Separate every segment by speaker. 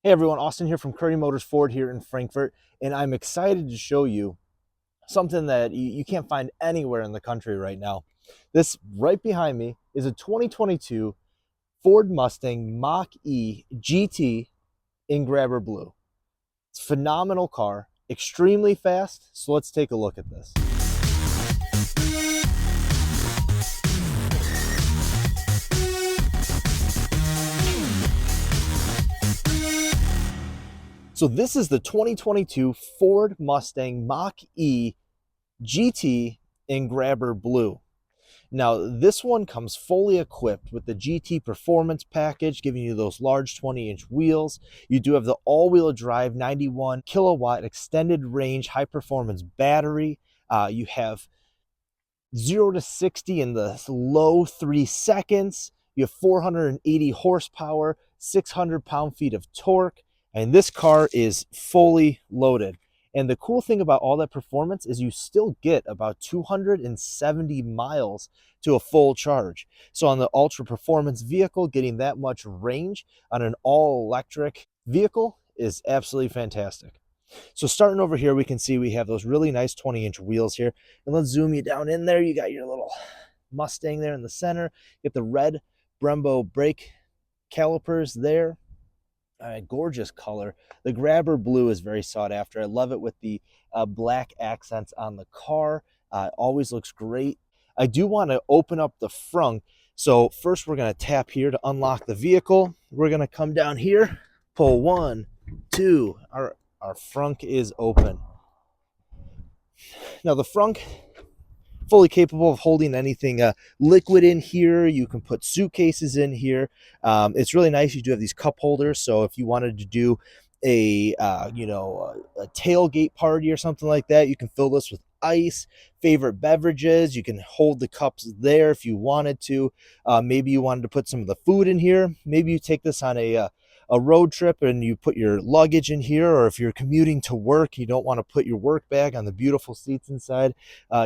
Speaker 1: Hey everyone, Austin here from Currie Motors Ford here in Frankfort, and I'm excited to show you something that you can't find anywhere in the country right now. This right behind me is a 2022 Ford Mustang Mach E GT in Grabber Blue. It's a phenomenal car, extremely fast, so let's take a look at this. So this is the 2022 Ford Mustang Mach E GT in Grabber Blue. Now, this one comes fully equipped with the GT Performance Package, giving you those large 20-inch wheels. You do have the all-wheel drive 91 kilowatt extended range high-performance battery. You have 0 to 60 in the low 3 seconds. You have 480 horsepower, 600 pound-feet of torque, and this car is fully loaded. And the cool thing about all that performance is you still get about 270 miles to a full charge. So on the ultra performance vehicle, getting that much range on an all electric vehicle is absolutely fantastic. So starting over here, we can see we have those really nice 20-inch wheels here. And let's zoom you down in there. You got your little Mustang there in the center. You get the red Brembo brake calipers there. Gorgeous color. The Grabber Blue is very sought after. I love it with the black accents on the car. Always looks great. I do want to open up the front. So first we're going to tap here to unlock the vehicle. We're going to come down here, pull 1, 2. Our front is open. Now the front, fully capable of holding anything liquid in here. You can put suitcases in here. It's really nice. You do have these cup holders, so if you wanted to do a a tailgate party or something like that, you can fill this with ice, favorite beverages. You can hold the cups there if you wanted to. Maybe you wanted to put some of the food in here. Maybe you take this on a road trip and you put your luggage in here, or if you're commuting to work, you don't want to put your work bag on the beautiful seats inside,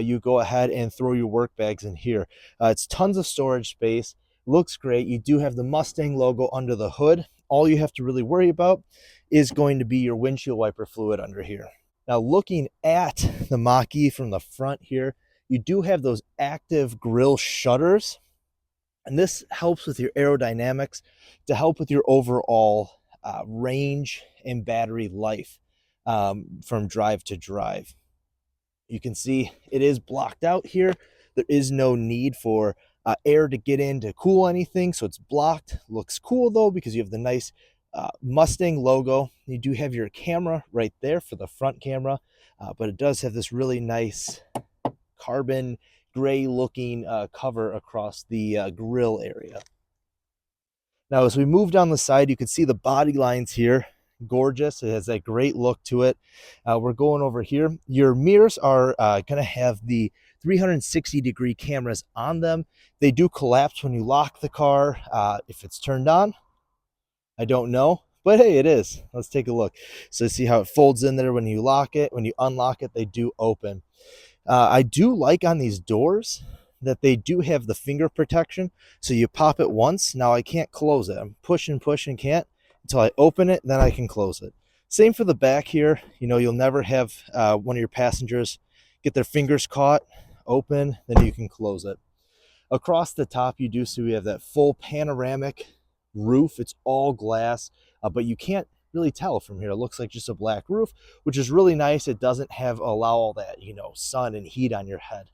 Speaker 1: you go ahead and throw your work bags in here. It's tons of storage space, looks great. You do have the Mustang logo under the hood. All you have to really worry about is going to be your windshield wiper fluid under here. Now looking at the Mach-E from the front here, you do have those active grille shutters, and this helps with your aerodynamics to help with your overall range and battery life from drive to drive. You can see it is blocked out here. There is no need for air to get in to cool anything, so it's blocked. Looks cool though because you have the nice Mustang logo. You do have your camera right there for the front camera, but it does have this really nice carbon gray looking cover across the grill area. Now as we move down the side, you can see the body lines here. Gorgeous. It has that great look to it. We're going over here. Your mirrors are going to have the 360-degree cameras on them. They do collapse when you lock the car. If it's turned on, I don't know, but hey, it is. Let's take a look. So see how it folds in there when you lock it. When you unlock it, they do open. I do like on these doors that they do have the finger protection. So you pop it once. Now I can't close it. I'm pushing, can't until I open it, then I can close it. Same for the back here. You know, you'll never have one of your passengers get their fingers caught. Open, then you can close it. Across the top, you do see we have that full panoramic roof. It's all glass, but you can't really tell from here. It looks like just a black roof, which is really nice. It doesn't allow all that, sun and heat on your head.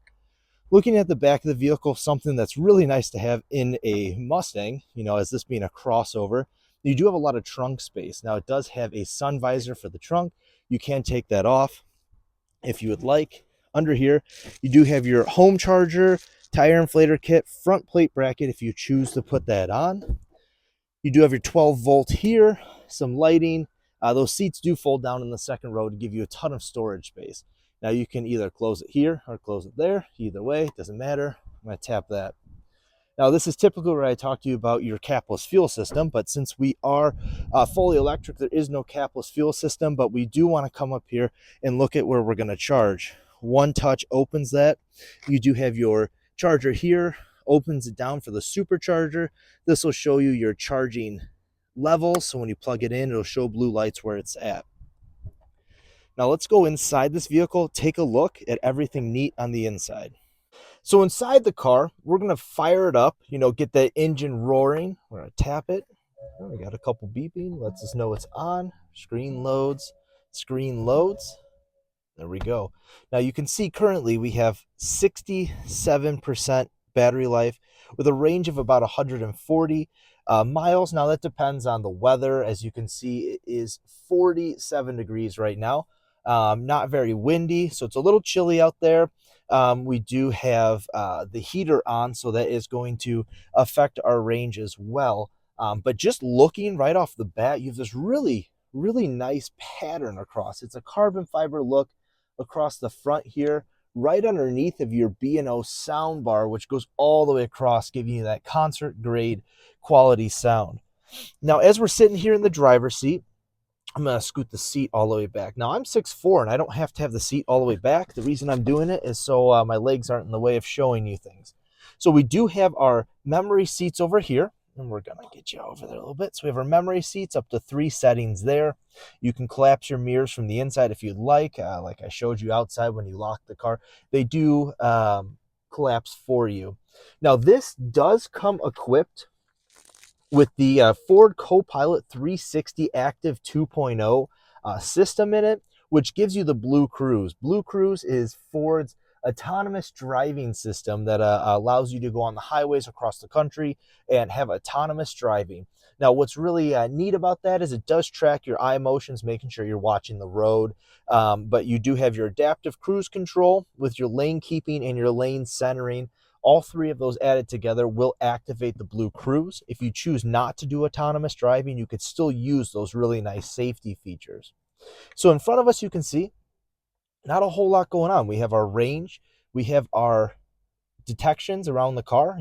Speaker 1: Looking at the back of the vehicle, something that's really nice to have in a Mustang, as this being a crossover, you do have a lot of trunk space. Now it does have a sun visor for the trunk. You can take that off if you would like. Under here, you do have your home charger, tire inflator kit, front plate bracket if you choose to put that on. You do have your 12-volt here, some lighting. Those seats do fold down in the second row to give you a ton of storage space. Now you can either close it here or close it there. Either way, it doesn't matter. I'm going to tap that. Now this is typically where I talk to you about your capless fuel system, but since we are fully electric, there is no capless fuel system, but we do want to come up here and look at where we're going to charge. One touch opens that. You do have your charger here, opens it down for the supercharger. This will show you your charging level, so when you plug it in, it'll show blue lights where it's at. Now let's go inside this vehicle, take a look at everything neat on the inside. So inside the car, we're going to fire it up, get that engine roaring. We're going to tap it. Oh, we got a couple beeping, lets us know it's on. Screen loads, screen loads. There we go. Now you can see currently we have 67% battery life with a range of about 140 miles. Now that depends on the weather. As you can see, it is 47 degrees right now. Not very windy, so it's a little chilly out there. We do have the heater on, so that is going to affect our range as well. But just looking right off the bat, you have this really, really nice pattern across. It's a carbon fiber look across the front here, right underneath of your B&O sound bar, which goes all the way across, giving you that concert grade quality sound. Now, as we're sitting here in the driver's seat, I'm going to scoot the seat all the way back. Now, I'm 6'4", and I don't have to have the seat all the way back. The reason I'm doing it is so my legs aren't in the way of showing you things. So we do have our memory seats over here, and we're going to get you over there a little bit. So we have our memory seats up to 3 settings there. You can collapse your mirrors from the inside if you'd like I showed you outside when you lock the car. They do collapse for you. Now, this does come equipped with the Ford Copilot 360 Active 2.0 system in it, which gives you the Blue Cruise. Blue Cruise is Ford's autonomous driving system that allows you to go on the highways across the country and have autonomous driving. Now, what's really neat about that is it does track your eye motions, making sure you're watching the road. But you do have your adaptive cruise control with your lane keeping and your lane centering. All 3 of those added together will activate the Blue Cruise. If you choose not to do autonomous driving, you could still use those really nice safety features. So in front of us, you can see not a whole lot going on. We have our range. We have our detections around the car.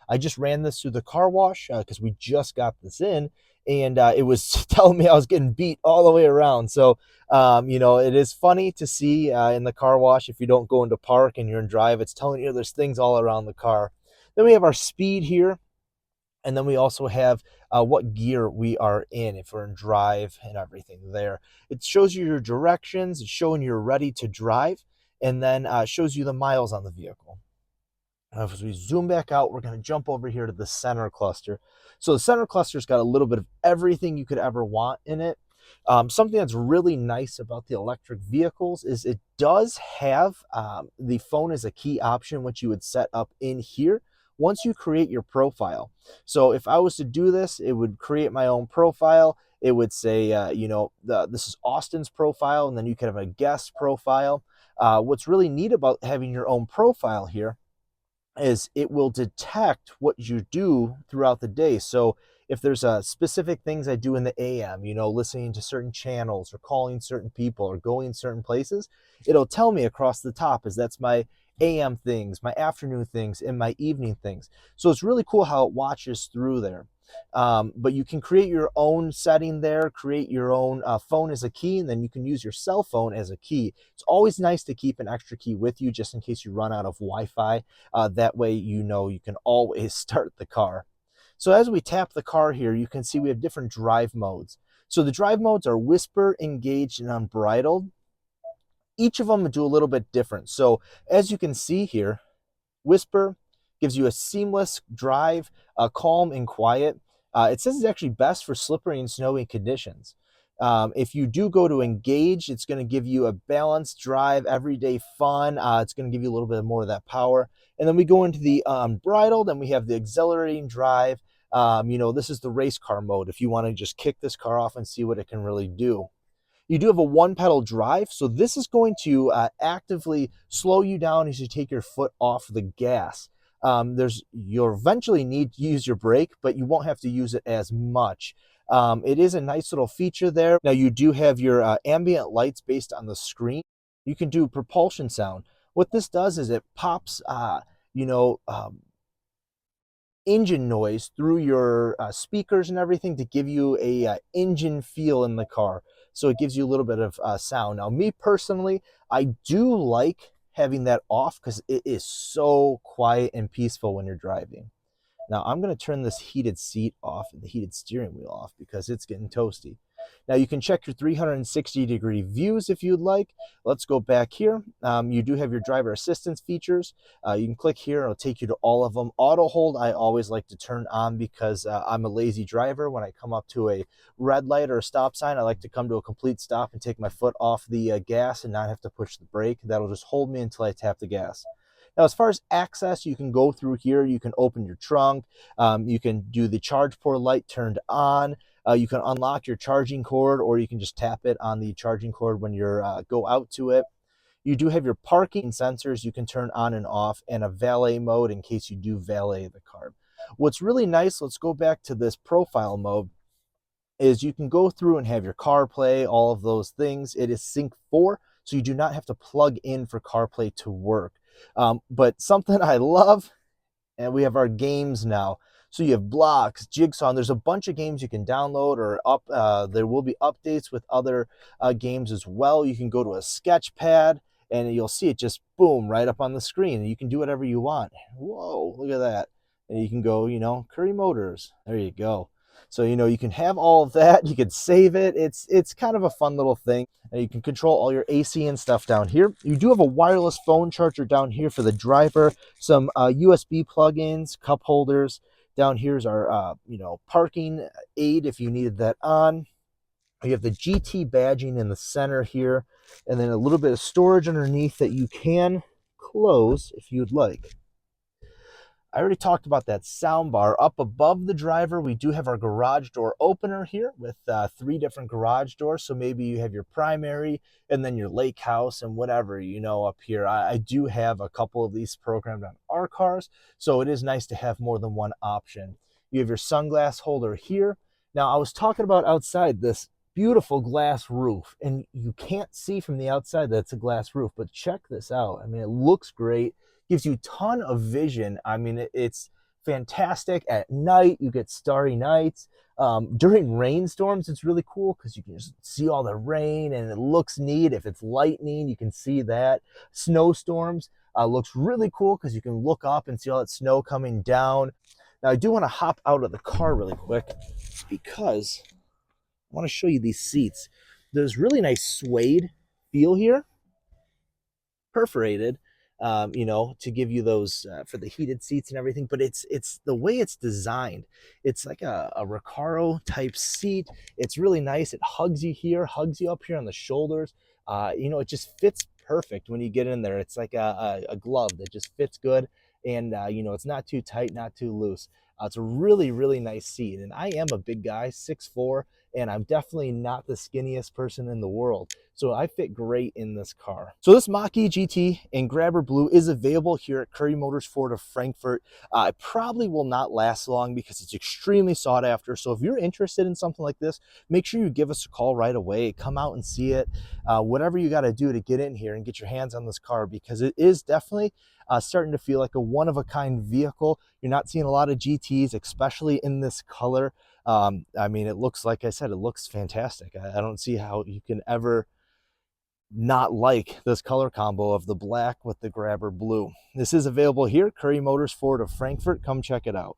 Speaker 1: I just ran this through the car wash because we just got this in, and it was telling me I was getting beat all the way around. So, it is funny to see in the car wash, if you don't go into park and you're in drive, it's telling you there's things all around the car. Then we have our speed here. And then we also have what gear we are in, if we're in drive and everything there. It shows you your directions. It's showing you're ready to drive, and then shows you the miles on the vehicle. As we zoom back out, we're going to jump over here to the center cluster. So the center cluster's got a little bit of everything you could ever want in it. Something that's really nice about the electric vehicles is it does have the phone as a key option, which you would set up in here once you create your profile. So if I was to do this, it would create my own profile. It would say, this is Austin's profile, and then you could have a guest profile. What's really neat about having your own profile here is it will detect what you do throughout the day. So if there's specific things I do in the AM, listening to certain channels or calling certain people or going certain places, it'll tell me across the top as that's my AM things, my afternoon things, and my evening things. So it's really cool how it watches through there. But you can create your own setting there, create your own phone as a key, and then you can use your cell phone as a key. It's always nice to keep an extra key with you just in case you run out of Wi-Fi. That way you can always start the car. So as we tap the car here, you can see we have different drive modes. So the drive modes are whisper, engaged, and unbridled. Each of them do a little bit different. So as you can see here, whisper gives you a seamless drive, calm and quiet. It says it's actually best for slippery and snowy conditions. If you do go to engage, it's going to give you a balanced drive, everyday fun. It's going to give you a little bit more of that power. And then we go into the unbridled, and we have the exhilarating drive. This is the race car mode if you want to just kick this car off and see what it can really do. You do have a 1-pedal drive, so this is going to actively slow you down as you take your foot off the gas. You'll eventually need to use your brake, but you won't have to use it as much. It is a nice little feature there. Now you do have your ambient lights based on the screen. You can do propulsion sound. What this does is it pops, engine noise through your speakers and everything to give you a engine feel in the car. So it gives you a little bit of sound. Now, me personally, I do like having that off because it is so quiet and peaceful when you're driving. Now I'm going to turn this heated seat off and the heated steering wheel off because it's getting toasty. Now you can check your 360-degree views if you'd like. Let's go back here. You do have your driver assistance features. You can click here, it'll take you to all of them. Auto hold, I always like to turn on because I'm a lazy driver. When I come up to a red light or a stop sign, I like to come to a complete stop and take my foot off the gas and not have to push the brake. That'll just hold me until I tap the gas. Now, as far as access, you can go through here. You can open your trunk. You can do the charge port light turned on. You can unlock your charging cord, or you can just tap it on the charging cord when you go out to it. You do have your parking sensors you can turn on and off, and a valet mode in case you do valet the car. What's really nice, let's go back to this profile mode, is you can go through and have your CarPlay, all of those things. It is Sync 4, so you do not have to plug in for CarPlay to work. But something I love, and we have our games now. So you have Blocks, Jigsaw, and there's a bunch of games you can download or up. There will be updates with other games as well. You can go to a sketch pad and you'll see it just boom right up on the screen, and you can do whatever you want. Whoa, look at that. And you can go, Currie Motors. There you go. So, you can have all of that. You can save it. It's kind of a fun little thing. And you can control all your AC and stuff down here. You do have a wireless phone charger down here for the driver, some USB plugins, cup holders. Down here's our, parking aid if you needed that on. You have the GT badging in the center here, and then a little bit of storage underneath that you can close if you'd like. I already talked about that sound bar. Up above the driver, we do have our garage door opener here with 3 different garage doors. So maybe you have your primary and then your lake house and whatever, up here. I do have a couple of these programmed on our cars, so it is nice to have more than one option. You have your sunglass holder here. Now, I was talking about outside this beautiful glass roof, and you can't see from the outside that it's a glass roof, but check this out. I mean, it looks great. Gives you a ton of vision. I mean, it's fantastic. At night, you get starry nights. During rainstorms, it's really cool because you can just see all the rain and it looks neat. If it's lightning, you can see that. Snowstorms looks really cool because you can look up and see all that snow coming down. Now, I do want to hop out of the car really quick because I want to show you these seats. There's really nice suede feel here, perforated, to give you those for the heated seats and everything. But it's the way it's designed. It's like a Recaro type seat. It's really nice. It hugs you here, hugs you up here on the shoulders. It just fits perfect when you get in there. It's like a glove that just fits good, and it's not too tight, not too loose. It's a really, really nice seat. And I am a big guy, 6'4", and I'm definitely not the skinniest person in the world. So I fit great in this car. So this Mach-E GT in Grabber Blue is available here at Currie Motors Ford of Frankfort. It probably will not last long because it's extremely sought after. So if you're interested in something like this, make sure you give us a call right away. Come out and see it. Whatever you got to do to get in here and get your hands on this car, because it is definitely starting to feel like a one-of-a-kind vehicle. You're not seeing a lot of GTs, especially in this color. I mean, it looks, like I said, it looks fantastic. I don't see how you can ever not like this color combo of the black with the Grabber Blue. This is available here, Currie Motors Ford of Frankfort. Come check it out.